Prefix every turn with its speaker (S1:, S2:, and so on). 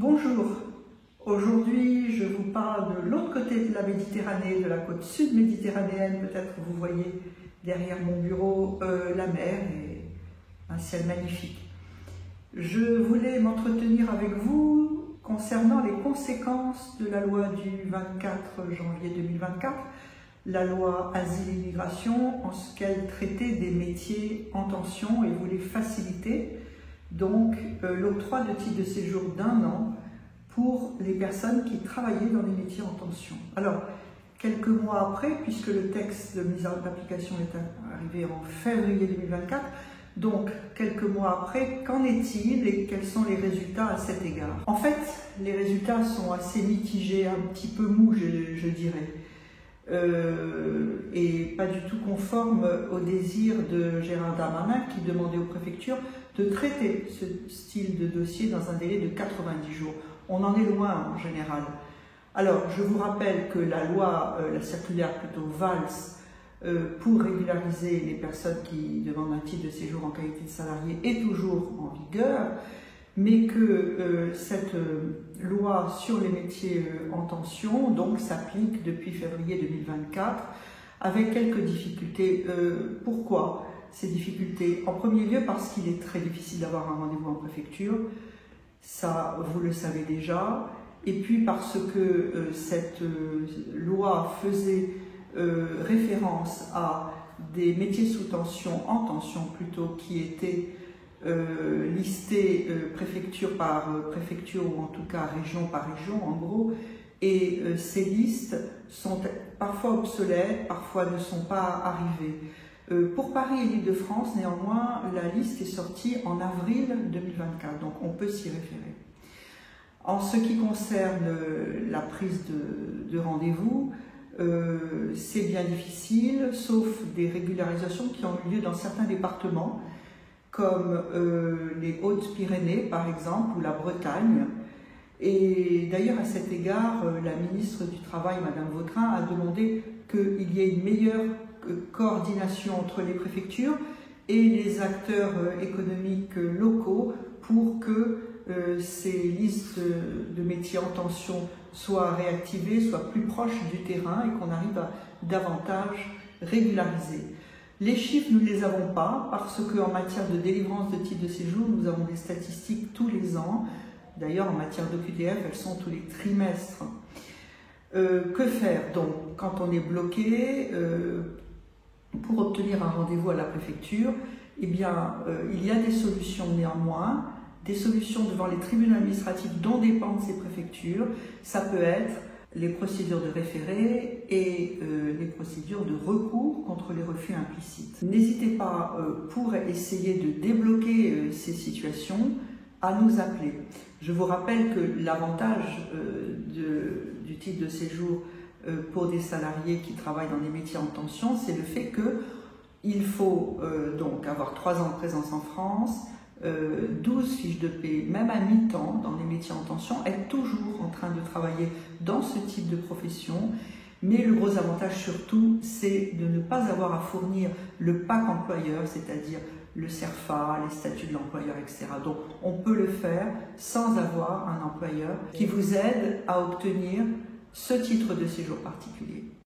S1: Bonjour, aujourd'hui je vous parle de l'autre côté de la Méditerranée, de la côte sud méditerranéenne. Peut-être que vous voyez derrière mon bureau la mer et un ciel magnifique. Je voulais m'entretenir avec vous concernant les conséquences de la loi du 24 janvier 2024, la loi Asile et Immigration, en ce qu'elle traitait des métiers en tension et voulait faciliter donc l'octroi de titres de séjour d'1 an pour les personnes qui travaillaient dans les métiers en tension. Alors, quelques mois après, puisque le texte de mise en application est arrivé en février 2024, donc quelques mois après, qu'en est-il et quels sont les résultats à cet égard? En fait, les résultats sont assez mitigés, un petit peu mous, je dirais. Et pas du tout conforme au désir de Gérald Darmanin qui demandait aux préfectures de traiter ce style de dossier dans un délai de 90 jours. On en est loin en général. Alors, je vous rappelle que la loi, la circulaire plutôt Valls, pour régulariser les personnes qui demandent un titre de séjour en qualité de salarié est toujours en vigueur, mais que cette loi sur les métiers en tension donc s'applique depuis février 2024 avec quelques difficultés. Pourquoi ces difficultés? En premier lieu parce qu'il est très difficile d'avoir un rendez-vous en préfecture, ça vous le savez déjà, et puis parce que cette loi faisait référence à des métiers sous tension, en tension plutôt, qui étaient listés préfecture par préfecture ou en tout cas région par région en gros, et ces listes sont parfois obsolètes, parfois ne sont pas arrivées. Pour Paris et l'Île-de-France, néanmoins, la liste est sortie en avril 2024, donc on peut s'y référer. En ce qui concerne la prise de rendez-vous, c'est bien difficile, sauf des régularisations qui ont eu lieu dans certains départements, comme les Hautes-Pyrénées par exemple, ou la Bretagne. Et d'ailleurs à cet égard, la ministre du Travail, Madame Vautrin, a demandé qu'il y ait une meilleure coordination entre les préfectures et les acteurs économiques locaux pour que ces listes de métiers en tension soient réactivées, soient plus proches du terrain et qu'on arrive à davantage régulariser. Les chiffres, nous ne les avons pas parce qu'en matière de délivrance de titres de séjour, nous avons des statistiques tous les ans. D'ailleurs, en matière d'OQTF, elles sont tous les trimestres. Que faire donc quand on est bloqué pour obtenir un rendez-vous à la préfecture? Eh bien, il y a des solutions néanmoins, des solutions devant les tribunaux administratifs dont dépendent ces préfectures. Ça peut être les procédures de référé et les procédures de recours contre les refus implicites. N'hésitez pas, pour essayer de débloquer ces situations, à nous appeler. Je vous rappelle que l'avantage du titre de séjour pour des salariés qui travaillent dans des métiers en tension, c'est le fait qu'il faut donc avoir 3 ans de présence en France, 12 fiches de paie, même à mi-temps dans les métiers en tension, être toujours en train de travailler dans ce type de profession. Mais le gros avantage surtout, c'est de ne pas avoir à fournir le PAC employeur, c'est-à-dire le CERFA, les statuts de l'employeur, etc. Donc on peut le faire sans avoir un employeur qui vous aide à obtenir ce titre de séjour particulier.